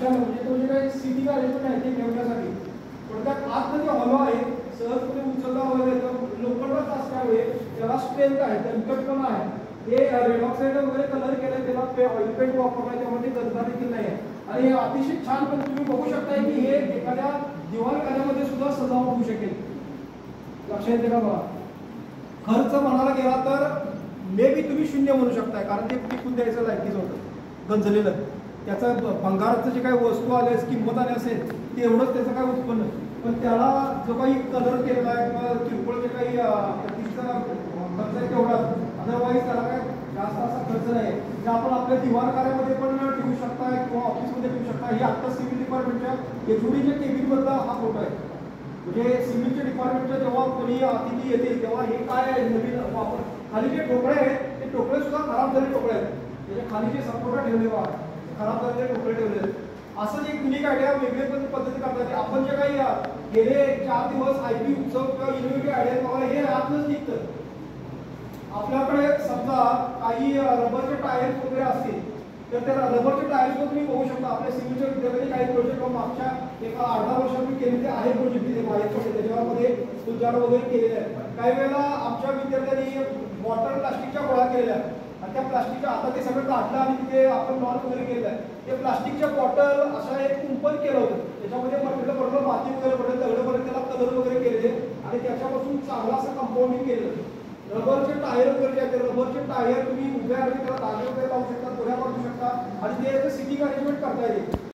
अशा म्हणजे तो जे काही सीटिंग अरेंजमेंट आहे ते ठेवण्यासाठी. पण त्यात आतमध्ये हॉलो आहे, सहजपणे उचलता वगैरे लोखंडाचा असल्यामुळे त्याला स्ट्रेंथ आहे, दणकटपणा आहे. ते रेड ऑक्साईड वगैरे कलर केलं, त्याला ऑइल पेंट वापरलाय, त्यामध्ये गंजा देखील नाही आहे. आणि हे अतिशय छान पण तुम्ही बघू शकता की हे एखाद्या दिवाणखान्यामध्ये सुद्धा सजावट होऊ शकेल. लक्षात येते का बघा. खर्च म्हणायला गेला तर मे बी तुम्ही शून्य म्हणू शकताय, कारण ते टिकून द्यायचं लायकीच होतं गंजलेलं. त्याचा भंगाराचं जे काही वस्तू आले किंमत आली असेल ते एवढंच त्याचं काय उत्पन्न. पण त्याला जो काही कलर केलेला आहे किंवा किरकोळ जे काही खर्च आहे तेवढा, अदरवाईज त्याला काय जास्त असा खर्च नाही. जे आपण आपल्या दिवाणखान्यामध्ये पण ठेवू शकता किंवा ऑफिसमध्ये ठेवू शकता. हे आता सिव्हिल डिपार्टमेंटच्या एचओडीच्या केबिनमधला हा फोटो आहे. म्हणजे सिव्हिलच्या डिपार्टमेंटच्या जेव्हा कोणी अतिथी येते तेव्हा हे काय आहे नवीन वापर. खाली जे ठोकळे आहेत ते ठोकळे सुद्धा खराब झालेले ठोकळे आहेत. त्याच्या खाली जे सपोर्टर ठेवले बा खराब झालेले ठोकळे ठेवले आहेत. असं एक युनिक आयडिया वेगळे पद्धती करतात. आपण जे काही गेले 4 दिवस आयपी उत्सव किंवा इनोव्हेटिव्ह आयडिया बघा हे आतच निघतं. आपल्याकडे समजा काही रबरचे टायर्स वगैरे असतील तर त्या रबरच्या टायर्सवर तुम्ही बघू शकता आपल्या सिव्हिलच्या विद्यार्थ्यांनी काही प्रोजेक्ट मागच्या एका 8-10 वर्षांपूर्वी केलेले आहे. प्रोजेक्ट तिथे बाहेर पडले त्याच्यामध्ये फुलझाड वगैरे केलेले आहेत. काही वेळेला आमच्या विद्यार्थ्यांनी बॉटल प्लास्टिकच्या गोळा केलेल्या आहेत आणि त्या प्लास्टिकच्या आता ते सगळं काढलं आणि तिथे आपण लॉन वगैरे केलेलं आहे. ते प्लास्टिकच्या बॉटल अशा एक कुंपण केलं होतं. त्याच्यामध्ये म्हटलं बरोबर माती वगैरे पडलं दगडपर्यंत त्याला कलर वगैरे केलेले आणि त्याच्यापासून चांगलं असं कंपाऊंडिंग केलेलं. रबरचे टायर वगैरे जे आहेत रबरचे टायर तुम्ही उभ्या त्याला धागे वगैरे लावू शकता, पुढ्या बांधू शकता आणि ते सिटिंग अरेंजमेंट करता येईल.